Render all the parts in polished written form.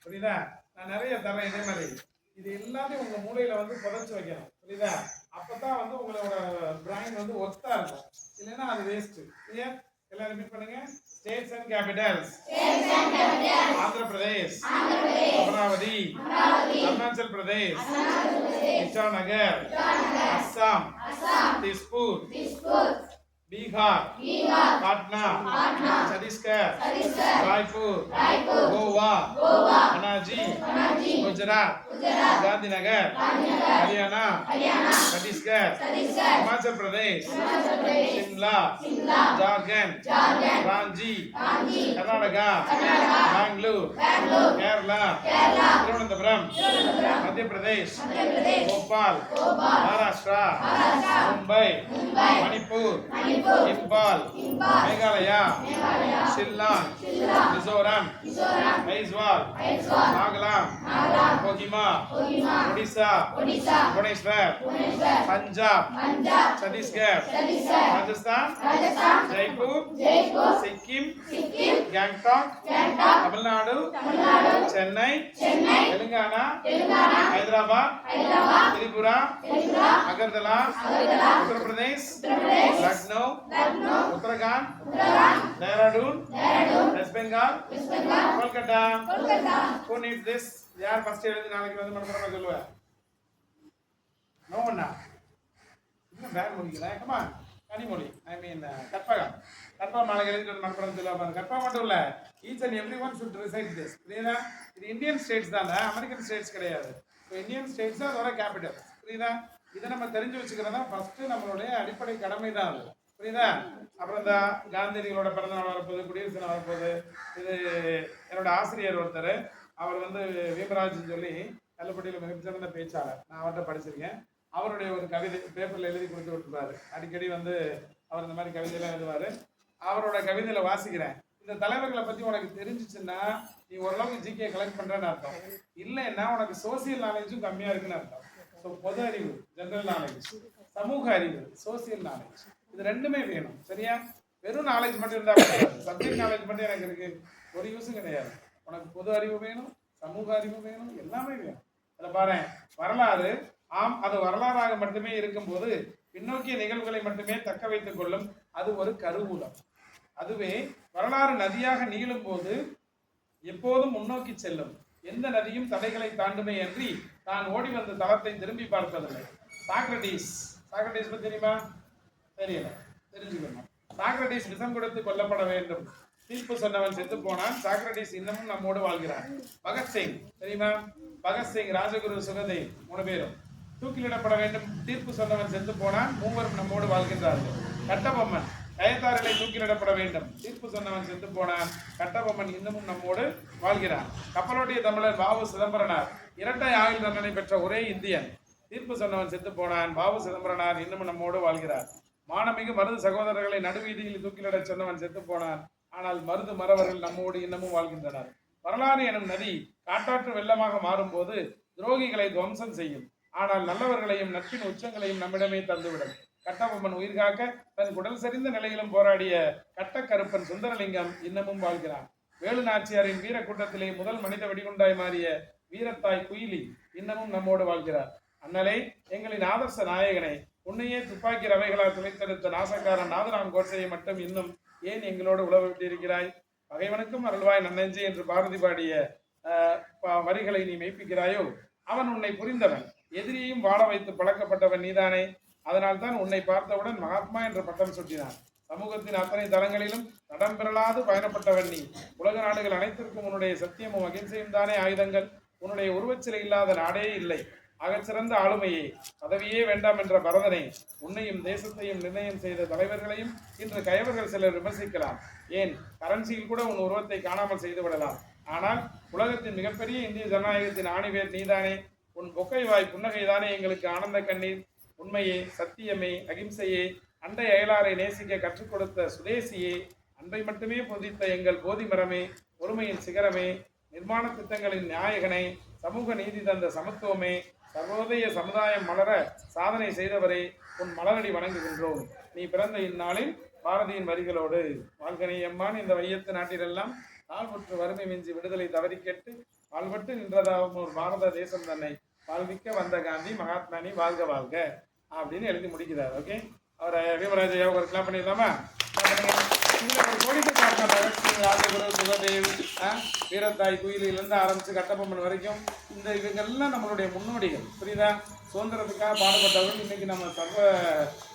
புரியுதா? நான் நிறைய தரேன் இதே மாதிரி. இது எல்லாத்தையும் உங்க மூளையில வந்து புதைச்சு வைக்கணும். புரியுதா? அப்பதான் வந்து உங்களோட பிரைன் வந்து ஒர்த்தா இருக்கும். இல்லைன்னா அது வேஸ்ட். கிளியர்? எல்லாம் ரிப்பீட் பண்ணுங்க. States and capitals. Andhra Pradesh, Amaravati, Arunachal Pradesh, Itanagar, Assam, Chhattispur, Bihar, Patna, Chhattisgarh, Raipur, Goa, Panaji, Gujarat, Gandhinagar, Haryana, Chhattisgarh, Himachal Pradesh, Shimla, Jharkhand, Ranchi, Karnataka, Bengaluru, Kerala, Thiruvananthapuram, Madhya Pradesh, Bhopal, Maharashtra, Mumbai, Manipur, Imphal, Meghalaya, Shillong, Mizoram, Aizawl, Nagaland, Kohima, Odisha, Bhubaneswar, Punjab, Chhattisgarh, Rajasthan, Jaipur, Sikkim, Gangtok, Tamil Nadu, Chennai, Telangana, Hyderabad, Tripura, Agartala, Uttar Pradesh, Lucknow, Uttarakhand, Dehradun, West Bengal, Kolkata. Who needs this? யார் ஃபர்ஸ்ட் எழுதி நாளைக்கு வந்து மனப்பாடம் சொல்லுவா? நோ ஒண்ணா. இன்னும் பேக் முடிக்கல. Come on. Kanimozhi. I mean Karpagam. Karpagam நாளைக்கு எழுதிட்டு மனப்பாடம் சொல்லுவா. கற்பகம் மட்டும் இல்ல. Each and everyone should recite this. புரியுதா? இது இந்தியன் ஸ்டேட்ஸ் தானே, அமெரிக்கன் ஸ்டேட்ஸ் கிடையாது. இப்போ இந்தியன் ஸ்டேட்ஸ் அதோட கேபிட்டல். புரியுதா? இதை நம்ம தெரிஞ்சு வச்சுக்கிறதா ஃபர்ஸ்ட் நம்மளுடைய அடிப்படை கடமை தான் அது. புரியுதா? அப்புறம் இந்த காந்தியடிகளோட பிறந்த நாள் வரப்போகுது, குடியரசு தினம் வரப்போகுது. இது என்னோட ஆசிரியர் ஒருத்தர், அவர் வந்து வீமராஜ்னு சொல்லி கல்லுப்பட்டியில் மிகச்சிறந்த பேச்சாளர். நான் அவர்கிட்ட படிச்சிருக்கேன். அவருடைய ஒரு கவிதை பேப்பரில் எழுதி கொடுத்து விட்டுருப்பாரு. அடிக்கடி வந்து அவர் இந்த மாதிரி கவிதையெல்லாம் எழுதுவார். அவரோட கவிதையில் வாசிக்கிறேன். இந்த தலைவர்களை பற்றி உனக்கு தெரிஞ்சிச்சுன்னா நீ ஓரளவுக்கு ஜிகே கலெக்ட் பண்ணுறேன்னு அர்த்தம். இல்லைன்னா உனக்கு சோசியல் நாலேஜும் கம்மியாக இருக்குன்னு அர்த்தம். ஸோ பொது அறிவு, ஜென்ரல் நாலேஜ், சமூக அறிவு, சோசியல் நாலேஜ், இது ரெண்டுமே வேணும். சரியா? வெறும் நாலேஜ் மட்டும் இருந்தால் சப்ஜெக்ட் நாலேஜ் மட்டும் எனக்கு இருக்கு, ஒரு யூஸும் கிடையாது. உனக்கு பொது அறிவு வேணும், சமூக அறிவு வேணும், எல்லாமே வேணும். அதில் பாரு, வரலாறு ஆம் அது வரலாறாக மட்டுமே இருக்கும்போது பின்னோக்கிய நிகழ்வுகளை மட்டுமே தக்க வைத்துக் கொள்ளும். அது ஒரு கருவூலம். அதுவே வரலாறு நதியாக நீளும் போது எப்போதும் முன்னோக்கி செல்லும். எந்த நதியும் தடைகளை தாண்டுமே அன்றி தான் ஓடி வந்த தளத்தை திரும்பி பார்ப்பதில்லை. சாக்ரடீஸ் பத்தி தெரியுமா? தெரியல, தெரிஞ்சுக்கணும். சாக்ரடீஸ் விஷம் கொடுத்து கொல்லப்பட வேண்டும், தீர்ப்பு சொன்னவன் செத்து போனான். சாக்ரடீஸ் இன்னமும் நம்மோடு வாழ்கிறான். பகத்சிங் தெரியுமா? பகத்சிங், ராஜகுரு, சுகதேவ் 3 பேரும் தூக்கிலிடப்பட வேண்டும், தீர்ப்பு சொன்னவன் செத்து போனான். 3 நம்மோடு வாழ்கின்றார்கள். கட்டபொம்மன், கயத்தாரிலை தூக்கிலிடப்பட வேண்டும், தீர்ப்பு சொன்னவன் செத்து போனான். கட்டபொம்மன் இன்னமும் நம்மோடு வாழ்கிறான். கப்பலோட்டிய தமிழர் பாபு சிதம்பரனார், இரட்டை ஆயுள் தண்டனை பெற்ற ஒரே இந்தியன், தீர்ப்பு சொன்னவன் செத்து போனான். பாபு சிதம்பரனார் இன்னமும் நம்மோடு வாழ்கிறார். மானமிகு மருது சகோதரர்களை நடுவீதியில் தூக்கிலிட சொன்னவன் செத்து போனான். ஆனால் மருது மறவர்கள் நம்மோடு இன்னமும் வாழ்கின்றனர். வரலாறு எனும் நதி காட்டாற்று வெள்ளமாக மாறும் போது துரோகிகளை துவம்சம் செய்யும். ஆனால் நல்லவர்களையும் நட்பின் உச்சங்களையும் நம்மிடமே தந்துவிடும். கட்டபொம்மன் உயிர் காக்க தன் குடல் சரிந்த நிலையிலும் போராடிய கட்டக்கருப்பன் சுந்தரலிங்கம் இன்னமும் வாழ்கிறான். வேலு நாச்சியாரின் வீர கூட்டத்திலே முதல் மனித வெடிகுண்டாய் மாறிய வீரத்தாய் குயிலி இன்னமும் நம்மோடு வாழ்கிறார். அண்ணலே, எங்களின் ஆதர்ச நாயகனை, உன்னையே துப்பாக்கி ரவைகளால் துளைத்தெடுத்த நாசக்காரன் நாதராம் கோட்சையை மட்டும் இன்னும் ஏன் எங்களோடு உழவு விட்டிருக்கிறாய்? பகைவனுக்கும் அருள்வாய் நன்னெஞ்சு என்று பாரதி பாடிய வரிகளை நீ மெய்ப்பிக்கிறாயோ? அவன் உன்னை புரிந்தவன், எதிரியையும் வாழ வைத்து பழக்கப்பட்டவன் நீதானே. அதனால் தான் உன்னை பார்த்தவுடன் மகாத்மா என்ற பட்டம் சுட்டினான். சமூகத்தின் அத்தனை தளங்களிலும் தடம் பெறலாது பயணப்பட்டவன் நீ. உலக நாடுகள் அனைத்திற்கும் உன்னுடைய சத்தியமும் அகிம்சையும் தானே ஆயுதங்கள். உன்னுடைய உருவச்சிலை இல்லாத நாடே இல்லை. அகச்சிறந்த ஆளுமையே, பதவியே வேண்டாம் என்ற பரதனை, உன்னையும் தேசத்தையும் நிர்ணயம் செய்த தலைவர்களையும் இன்று கயவர்கள் சிலர் விமர்சிக்கலாம். ஏன், கரன்சியில் கூட உன் உருவத்தை காணாமல் செய்து விடலாம். ஆனால் உலகத்தின் மிகப்பெரிய இந்திய ஜனநாயகத்தின் ஆணிவேர் நீதானே. உன் பொக்கை வாய் புன்னகைதானே எங்களுக்கு ஆனந்த கண்ணீர். உண்மையே, சத்தியமே, அகிம்சையே, அண்டை அயலாரை நேசிக்க கற்றுக் கொடுத்த சுதேசியே, அன்பை மட்டுமே பொதித்த எங்கள் போதி மரமே, ஒருமையின் சிகரமே, நிர்மாண திட்டங்களின் நாயகனே, சமூக நீதி தந்த சமத்துவமே, சர்வோதய சமுதாயம் மலர சாதனை செய்தவரே, உன் மலரடி வணங்குகின்றோம். நீ பிறந்த இந்நாளில் பாரதியின் வரிகளோடு வாழ்கனை எம்மான் இந்த வையத்து நாட்டிலெல்லாம் தாழ்வுற்று வறுமை மிஞ்சி விடுதலை தவறி கேட்டு பால்பட்டு நின்றதாகும் ஒரு பாரத தேசம் தன்னை வாழ்விக்க வந்த காந்தி மகாத்மானி வாழ்க வாழ்க அப்படின்னு எழுதி முடிக்கிறார். ஓகே, அவரை பீமராஜ் ஐயா ஒரு கிளாப் பண்ணிடலாமா? இதில் ஒரு கோடிட்டு காட்டின ராஜகுரு சுகதேவ் வீரத்தாய் குயிலிலிருந்து ஆரம்பித்து கட்டபொம்மன் வரைக்கும் இந்த இவங்கெல்லாம் நம்மளுடைய முன்னோடிகள். புரியுதா? சுதந்திரத்துக்காக பாடுபட்டவர்கள். இன்னைக்கு நம்ம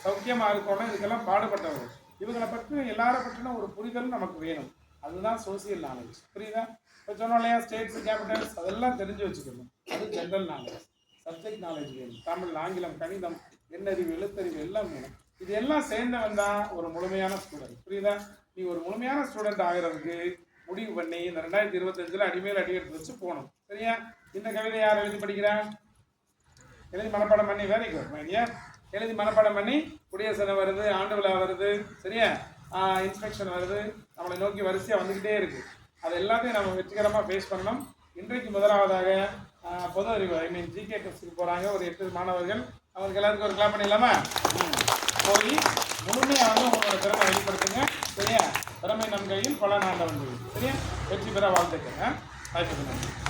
சௌக்கியமாக இருக்கோம்னா இதுக்கெல்லாம் பாடுபட்டவர்கள். இவங்களை பற்றி எல்லாரை பற்றின ஒரு புரிதல் நமக்கு வேணும். அதுதான் சோசியல் நாலேஜ். புரியுதா? இப்போ சொன்னோம் இல்லையா, ஸ்டேட்ஸ் கேபிட்டல்ஸ் அதெல்லாம் தெரிஞ்சு வச்சுக்கணும். அது ஜென்ரல் நாலேஜ். சப்ஜெக்ட் நாலேஜ் வேணும். தமிழ், ஆங்கிலம், கணிதம், எண்ணறிவு, எழுத்தறிவு எல்லாம் வேணும். இது எல்லாம் சேர்ந்தவன் தான் ஒரு முழுமையான ஸ்டூடெண்ட். புரியுதா? நீ ஒரு முழுமையான ஸ்டூடெண்ட் ஆகிறதுக்கு முடிவு பண்ணி இந்த 2025 அடிமேல் அடி எடுத்து வச்சு போகணும். சரியா? இந்த கவிதை யார் எழுதி படிக்கிறான்? எழுதி மனப்பாடம் பண்ணி. Very good my dear. எழுதி மனப்பாடம் பண்ணி குடியரசு தினம் வருது, ஆண்டு விழா வருது, சரியா, இன்ஸ்பெக்ஷன் வருது, நம்மளை நோக்கி வரிசையாக வந்துக்கிட்டே இருக்குது. அது எல்லாத்தையும் நம்ம வெற்றிகரமாக ஃபேஸ் பண்ணணும். இன்றைக்கு முதலாவதாக பொது அறிவு ஜிகே டெஸ்ட்டுக்கு போகிறாங்க ஒரு 8 மாணவர்கள். அவங்களுக்கு எல்லாத்துக்கும் ஒரு கிளாப் பண்ணிடலாமா? போய் முழுமையாக வந்து உங்களோட திறமை வெளிப்படுத்துங்க. சரியா? திறமை நம் கையில் பல நாண்டவன் கையில். சரியா? வெற்றி பெற வாழ்த்துக்கள். வாய்ப்பு.